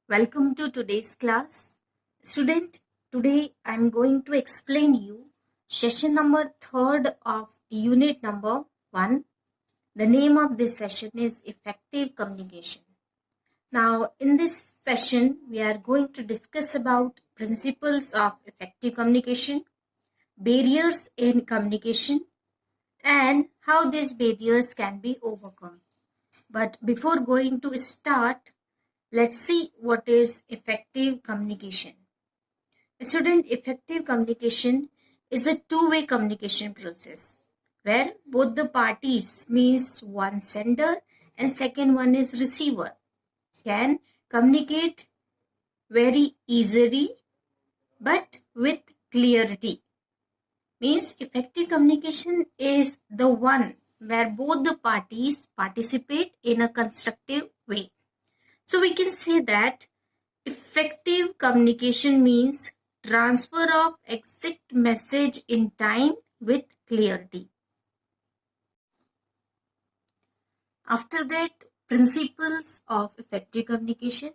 Welcome to today's class. Student, today I'm going to explain you session number 3rd of unit number 1. The name of this session is Effective Communication. Now, in this session, we are going to discuss about principles of effective communication, barriers in communication, and how these barriers can be overcome. But before going to start, let's see what is effective communication. Student, effective communication is a two-way communication process where both the parties, means one sender and second one is receiver, can communicate very easily but with clarity. Means effective communication is the one where both the parties participate in a constructive way. So we can say that effective communication means transfer of exact message in time with clarity. After that, principles of effective communication.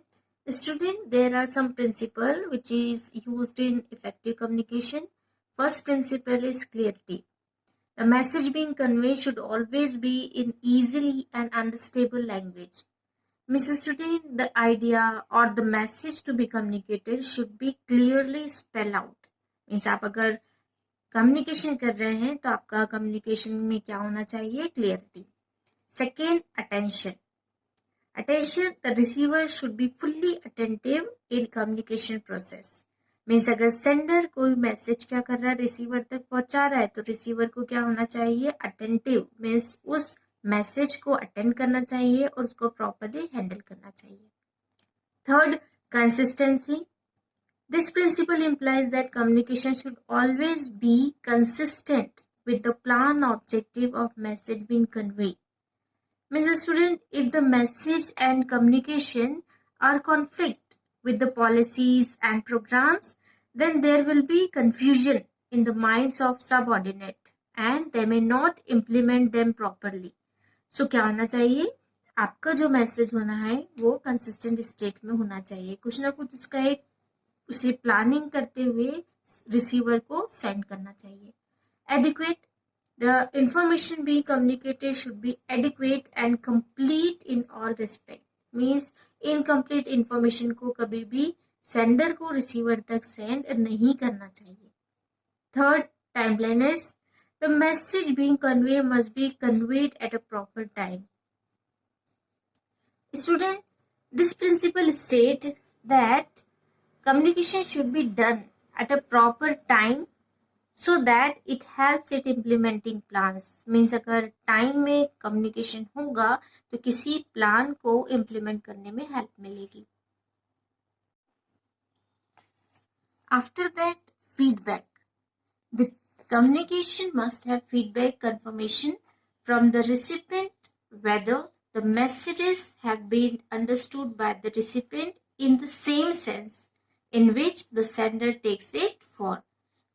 Student, there are some principle which is used in effective communication. First principle is clarity. The message being conveyed should always be in easily and understandable language. Mrs. Student, the idea or the message to be communicated should be clearly spelled out. Means आप अगर communication कर रहे हैं तो आपका communication में क्या होना चाहिए? Clarity. Second, attention. Attention, the receiver should be fully attentive in communication process. Means अगर सेंडर कोई मैसेज क्या कर रहा है, रिसीवर तक पहुंचा रहा है, तो रिसीवर को क्या होना चाहिए? अटेंटिव. मीन्स उस मैसेज को अटेंड करना चाहिए और उसको प्रॉपरली हैंडल करना चाहिए. Third, consistency. This principle implies that communication should always be consistent with the plan objective of message being conveyed. Mr. Student, if the message and communication are conflict with the policies and programs, then there will be confusion in the minds of subordinate and they may not implement them properly. So क्या होना चाहिए? आपका जो message होना है वो consistent state में होना चाहिए. कुछ ना कुछ उसका एक उसे प्लानिंग करते हुए रिसीवर को सेंड करना चाहिए. Adequate. The information be communicated should be adequate and complete in all respect. Means incomplete information को कभी भी सेंडर को रिसीवर तक सेंड नहीं करना चाहिए. Third, timeliness. The message being convey must be conveyed at a proper time. Student, this principle states that communication should be done at a proper time so that it helps it implementing plans. Means अगर time में communication होगा तो किसी plan को implement करने में help मिलेगी. After that, feedback. The communication must have feedback confirmation from the recipient whether the messages have been understood by the recipient in the same sense in which the sender takes it for.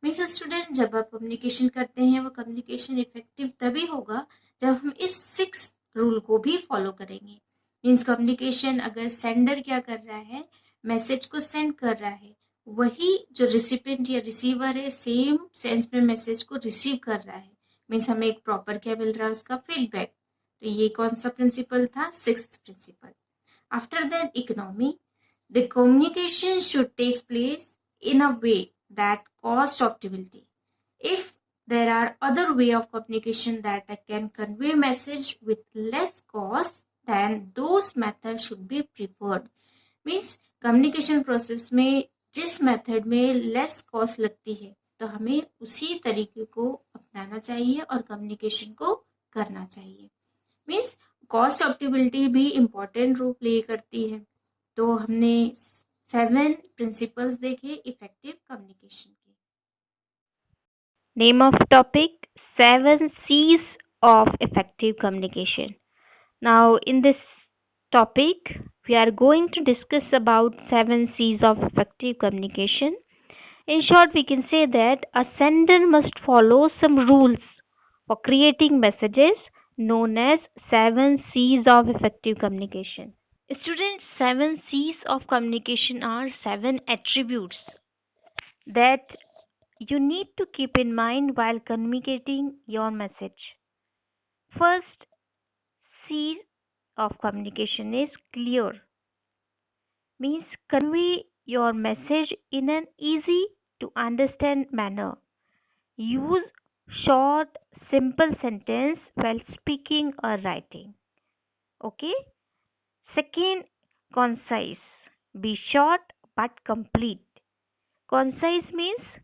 Means student, जब आप communication करते हैं वो communication effective तभी होगा जब हम इस 6 रूल को भी फॉलो करेंगे. मीन्स कम्युनिकेशन अगर सेंडर क्या कर रहा है, मैसेज को सेंड कर रहा है, वही जो रिसिपिएंट या रिसीवर है सेम सेंस में मैसेज को रिसीव कर रहा है. मीन्स हमें एक प्रॉपर क्या मिल रहा है? उसका फीडबैक. तो ये कौन सा प्रिंसिपल था? 6th principal. After that, economy. The communication should take place in a way that cost optimally. If there are other way of communication that can convey message with less cost, then those methods should be preferred. Means communication process में जिस method में less cost लगती है तो हमें उसी तरीके को अपनाना चाहिए और communication को करना चाहिए. Means cost optimity भी important रोल प्ले करती है. तो हमने 7 प्रिंसिपल्स देखे इफेक्टिव कम्युनिकेशन के. Name of topic: 7 C's of effective communication. Now in this topic we are going to discuss about 7 C's of effective communication. In short, we can say that a sender must follow some rules for creating messages known as 7 C's of effective communication. Students, 7 C's of communication are 7 attributes that you need to keep in mind while communicating your message. First C of communication is clear, means convey your message in an easy to understand manner. Use short, simple sentence while speaking or writing. Okay? Second, concise. Be short but complete. Concise means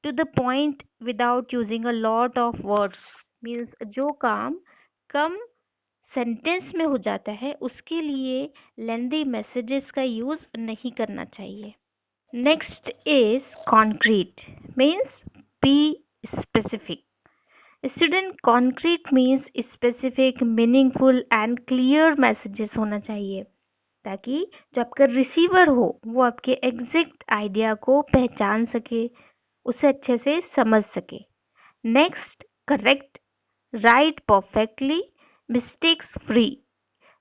to the point without using a lot of words. Means जो काम कम sentence में हो जाता है उसके लिए लेंदी messages का use नहीं करना चाहिए. Next is concrete means be specific. Student concrete means specific meaningful and clear messages होना चाहिए ताकि जो आपका रिसीवर हो वो आपके एग्जैक्ट आइडिया को पहचान सके, उसे अच्छे से समझ सके. Next correct, right perfectly, mistakes free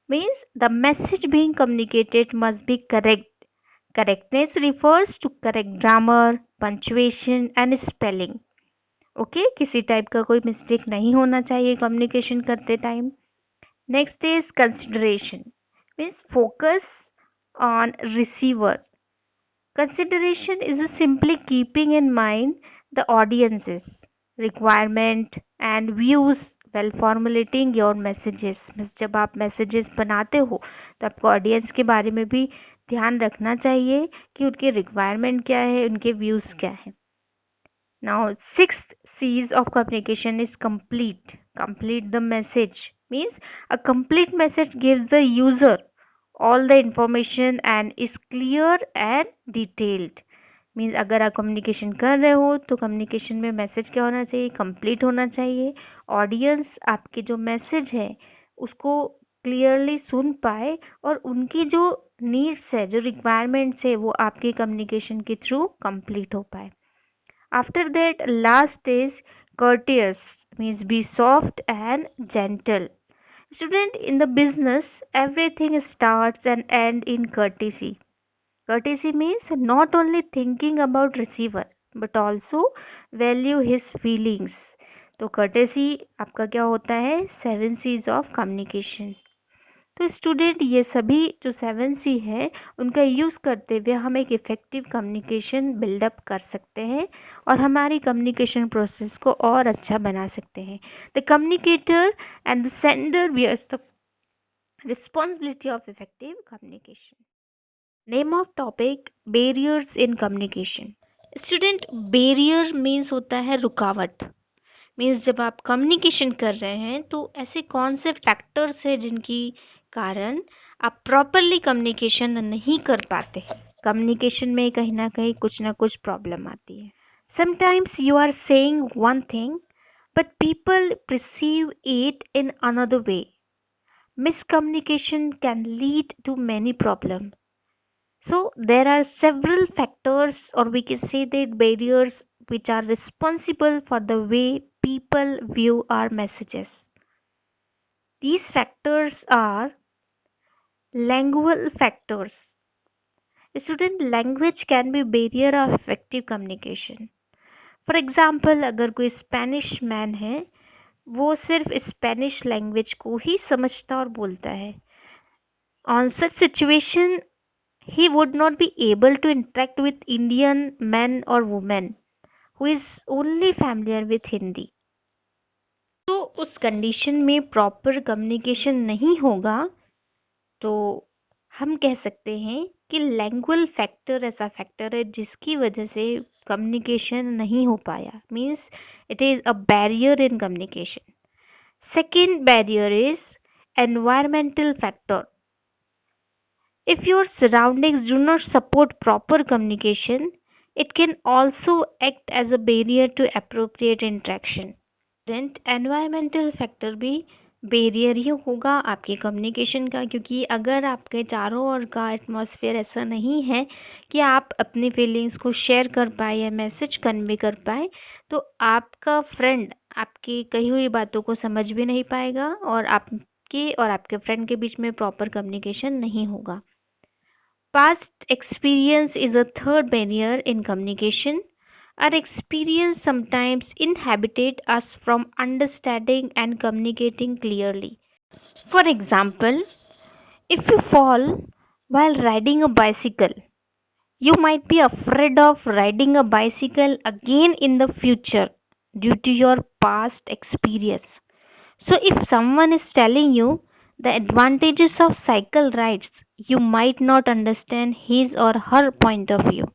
means the message being communicated must be correct. Correctness refers to correct grammar, punctuation and spelling. Okay किसी टाइप का कोई मिस्टेक नहीं होना चाहिए कम्युनिकेशन करते time. Next is consideration means focus on receiver. Consideration is simply keeping in mind the audience's requirement and views while formulating your messages. जब आप messages बनाते हो तो आपको ऑडियंस के बारे में भी ध्यान रखना चाहिए कि उनके रिक्वायरमेंट क्या है, उनके व्यूज क्या है. Now, sixth C's of communication is complete. Complete the message means a complete message gives the user all the information and is clear and detailed. Means अगर आप कम्युनिकेशन कर रहे हो तो कम्युनिकेशन में मैसेज क्या होना चाहिए, कंप्लीट होना चाहिए. ऑडियंस आपके जो मैसेज है उसको क्लियरली सुन पाए और उनकी जो नीड्स है, जो रिक्वायरमेंट्स है वो आपके कम्युनिकेशन के थ्रू कंप्लीट हो पाए. After that, last is courteous, means be soft and gentle. Student, in the business, everything starts and ends in courtesy. Courtesy means not only thinking about receiver but also value his feelings. तो courtesy आपका क्या होता है, 7 C's of communication. तो student ये सभी जो 7C है उनका यूज़ करते हुए हम एक इफ़ेक्टिव कम्युनिकेशन बिल्डअप कर सकते हैं और हमारी कम्युनिकेशन प्रोसेस को और अच्छा बना सकते हैं. The communicator and the sender bears the responsibility of effective communication. Name of topic barriers in communication. Student barrier means होता है रुकावट. मीन्स जब आप कम्युनिकेशन कर रहे हैं तो ऐसे कौन से फैक्टर्स हैं जिनकी कारण आप प्रॉपरली कम्युनिकेशन नहीं कर पाते. कम्युनिकेशन में कहीं ना कुछ प्रॉब्लम आती है. Sometimes you are saying one thing but people perceive it in another way. Miscommunication can lead to many problems. So there are several factors, or we can say that barriers, which are responsible for the way people view our messages. These factors are lingual factors. Student, language can be barrier of effective communication. For example, अगर कोई Spanish man है वो सिर्फ Spanish language को ही समझता और बोलता है. On such situation, he would not be able to interact with Indian men or women who is only familiar with Hindi. तो उस कंडीशन में प्रॉपर कम्युनिकेशन नहीं होगा तो हम कह सकते हैं कि लैंग्वेज फैक्टर ऐसा फैक्टर है जिसकी वजह से कम्युनिकेशन नहीं हो पाया. Means it is a barrier in communication. Second barrier is environmental factor. If your surroundings do not support proper communication, it can also act as a barrier to appropriate interaction. Environmental factor भी barrier ही होगा आपके communication का, क्योंकि अगर आपके चारों ओर का atmosphere ऐसा नहीं है कि आप अपनी फीलिंग्स को शेयर कर पाए या मैसेज कन्वे कर पाए तो आपका फ्रेंड आपकी कही हुई बातों को समझ भी नहीं पाएगा और आप आपके और आपके फ्रेंड के बीच में प्रॉपर कम्युनिकेशन नहीं होगा। Past experience is a third barrier in communication. Our experience sometimes inhibited us from understanding and communicating clearly. For example, if you fall while riding a bicycle, you might be afraid of riding a bicycle again in the future due to your past experience. So, if someone is telling you the advantages of cycle rides, you might not understand his or her point of view.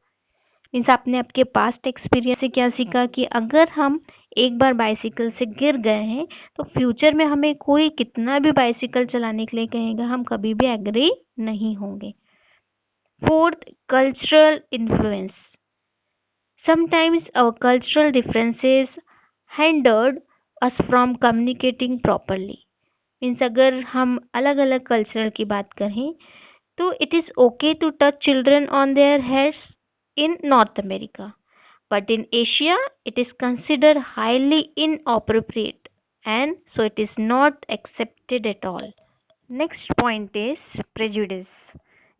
Means आपने आपके past experience से क्या सीखा कि अगर हम एक बार bicycle से गिर गए हैं तो फ्यूचर में हमें कोई कितना भी बाइसिकल चलाने के लिए कहेगा हम कभी भी एग्री नहीं होंगे। Fourth, cultural influence. Sometimes our cultural differences hindered us from communicating properly. मीन्स अगर हम अलग अलग कल्चरल की बात करें तो it is okay to touch children on their heads in North America, but in Asia it is considered highly inappropriate and so it is not accepted at all. Next point is prejudice.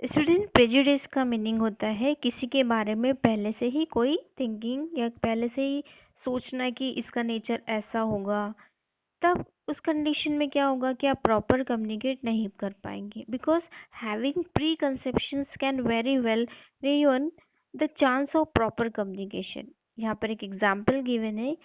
Student prejudice का meaning होता है किसी के बारे में पहले से ही कोई थिंकिंग या पहले से ही सोचना कि इसका नेचर ऐसा होगा, तब उस कंडीशन में क्या होगा कि आप प्रॉपर कम्युनिकेट नहीं कर पाएंगे because having preconceptions can very well ruin the chance of proper communication. यहाँ पर एक एग्जाम्पल गिवन है,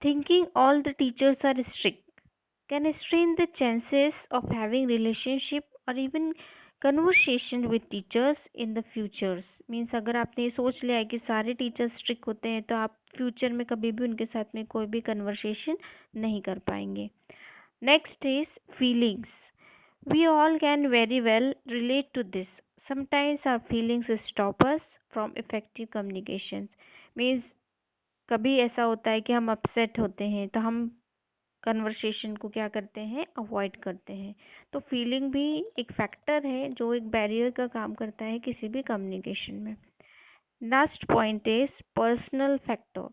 thinking all the teachers are strict can strain the chances of having relationship or even conversation with teachers in the futures. Means अगर आपने ये सोच लिया है कि सारे टीचर्स स्ट्रिक्ट होते हैं तो आप फ्यूचर में कभी भी उनके साथ में कोई भी कन्वर्सेशन नहीं कर पाएंगे। Next is feelings. We all can very well relate to this. Sometimes our feelings stop us from effective communications. Means कभी ऐसा होता है कि हम अपसेट होते हैं तो हम कन्वर्सेशन को क्या करते हैं, अवॉइड करते हैं। तो फीलिंग भी एक फैक्टर है जो एक बैरियर का काम करता है किसी भी कम्युनिकेशन में। Last point is personal factor.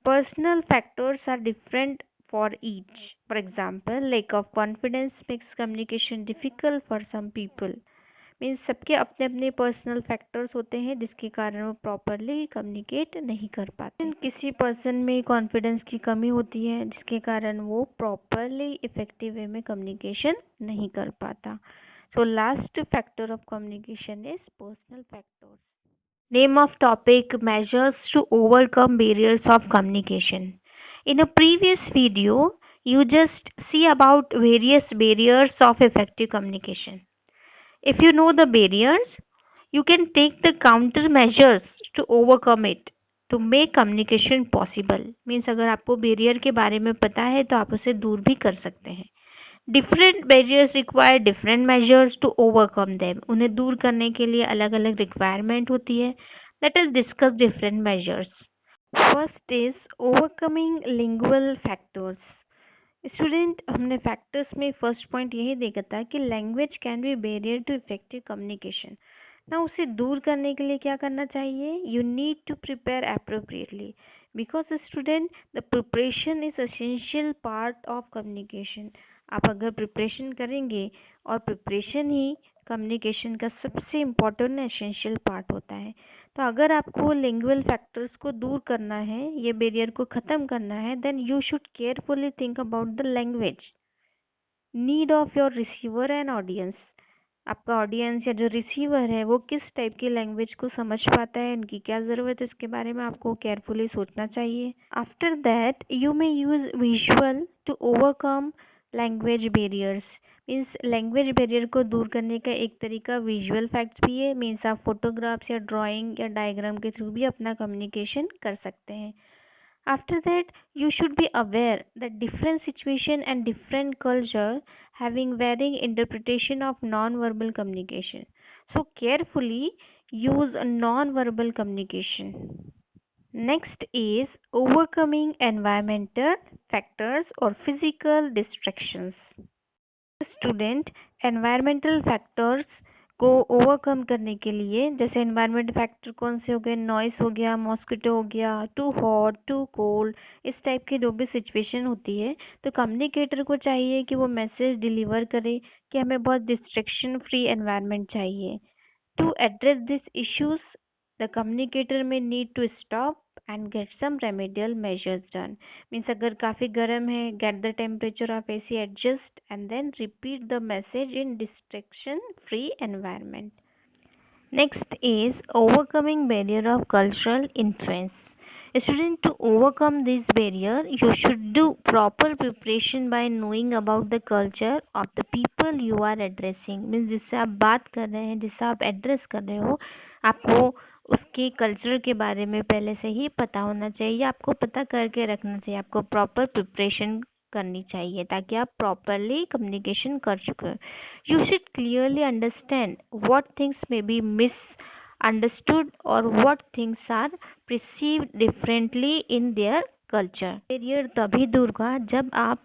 Personal factors are different for each. For example, lack of confidence makes communication difficult for some people. Means सबके अपने अपने पर्सनल फैक्टर्स होते हैं जिसके कारण वो प्रॉपरली कम्युनिकेट नहीं कर पाते। किसी पर्सन में कॉन्फिडेंस की कमी होती है जिसके कारण वो प्रॉपरली इफेक्टिव वे में कम्युनिकेशन नहीं कर पाता। So last factor of communication is personal factors. Name of topic: measures to overcome barriers of communication. In a previous video, you just see about various barriers of effective communication. If you know the barriers, you can take the countermeasures to overcome it to make communication possible. Means अगर आपको barrier के बारे में पता है तो आप उसे दूर भी कर सकते हैं। Different barriers require different measures to overcome them. उन्हें दूर करने के लिए अलग अलग requirement होती है। Let us discuss different measures. First is overcoming lingual factors. Student हमने फैक्टर्स में फर्स्ट पॉइंट यही देखा था कि language can be barrier to effective communication. ना उसे दूर करने के लिए क्या करना चाहिए, you need to prepare appropriately because student the preparation is essential part of communication. आप अगर प्रिपरेशन करेंगे और प्रिपरेशन ही कम्युनिकेशन का सबसे इम्पोर्टेंट एसेंशियल पार्ट होता है। तो अगर आपको लिंगुअल फैक्टर्स को दूर करना है, ये बैरियर को ख़त्म करना है, then you should carefully think about the language need of your receiver and audience. आपका ऑडियंस या जो रिसीवर है वो किस टाइप की लैंग्वेज को समझ पाता है, उनकी क्या ज़रूरत है, उसके बारे में आपको केयरफुली सोचना चाहिए। After that you may use visual to overcome language barriers. Means language barrier को दूर करने का एक तरीका विजुअल फैक्ट्स भी है। मीन्स आप फोटोग्राफ्स या ड्राइंग या डायग्राम के थ्रू भी अपना कम्युनिकेशन कर सकते हैं। After that, you should be aware that different situation and different culture having varying interpretation of non-verbal communication. So carefully use non-verbal communication. Next is overcoming environmental factors or physical distractions. Student, environmental factors को overcome करने के लिए, जैसे environment factor कौन से हो गए, noise हो गया, मॉस्किटो हो गया, टू हॉट, टू कोल्ड, इस टाइप की जो भी सिचुएशन होती है, तो कम्युनिकेटर को चाहिए कि वो मैसेज डिलीवर करे कि हमें बहुत डिस्ट्रैक्शन फ्री एनवायरनमेंट चाहिए. To address these issues, the communicator may need to stop and get some remedial measures done. Means अगर काफ़ी गर्म है, get the temperature of AC adjust and then repeat the message in distraction free environment. Next is overcoming barrier of cultural influence. Student, to overcome this barrier, you should do proper preparation by knowing about the culture of the people you are addressing. Means जिससे आप बात कर रहे हैं, जिससे आप address कर रहे हो, आपको उसके कल्चर के बारे में पहले से ही पता होना चाहिए, या आपको पता करके रखना चाहिए. आपको प्रॉपर प्रिपरेशन करनी चाहिए ताकि आप प्रॉपरली कम्युनिकेशन कर चुके हो. You should clearly understand what things may be misunderstood or what things are perceived differently in their culture. Barrier तभी दूर होगा जब आप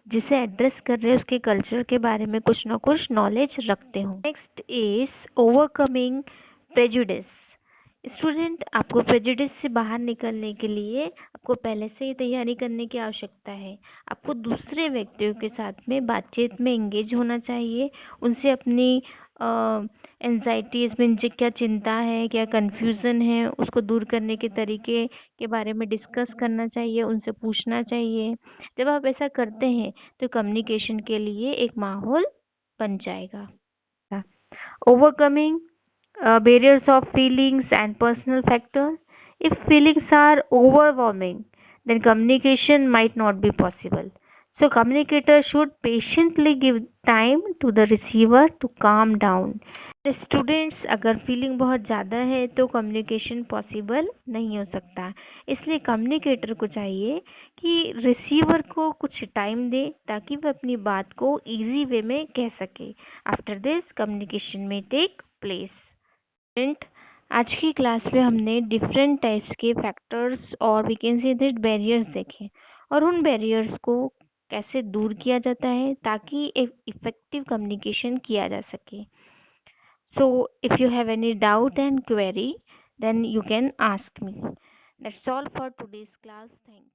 जिसे एड्रेस कर रहे हो उसके कल्चर के बारे में कुछ ना कुछ नॉलेज रखते हो. Next is overcoming prejudice. Student, आपको प्रेजुडिस से बाहर निकलने के लिए आपको पहले से ही तैयारी करने की आवश्यकता है. आपको दूसरे व्यक्तियों के साथ में बातचीत में एंगेज होना चाहिए, उनसे अपनी एंजाइटीज में क्या चिंता है, क्या कन्फ्यूज़न है, उसको दूर करने के तरीके के बारे में डिस्कस करना चाहिए, उनसे पूछना चाहिए. जब आप ऐसा करते हैं तो कम्युनिकेशन के लिए एक माहौल बन जाएगा. Overcoming barriers of feelings and personal factor. If feelings are overwhelming, then communication might not be possible. So communicator should patiently give time to the receiver to calm down. Students, अगर feeling बहुत ज़्यादा है तो communication possible नहीं हो सकता, इसलिए communicator को चाहिए कि रिसीवर को कुछ टाइम दे ताकि वह अपनी बात को इजी वे में कह सके. आफ्टर दिस कम्युनिकेशन में टेक प्लेस. आज की क्लास में हमने डिफरेंट टाइप्स के फैक्टर्स और we can see that barriers देखे, और उन बैरियर्स को कैसे दूर किया जाता है ताकि एक इफेक्टिव कम्युनिकेशन किया जा सके. So if you have any doubt and query, then you can ask me. That's all for today's class. Thank you.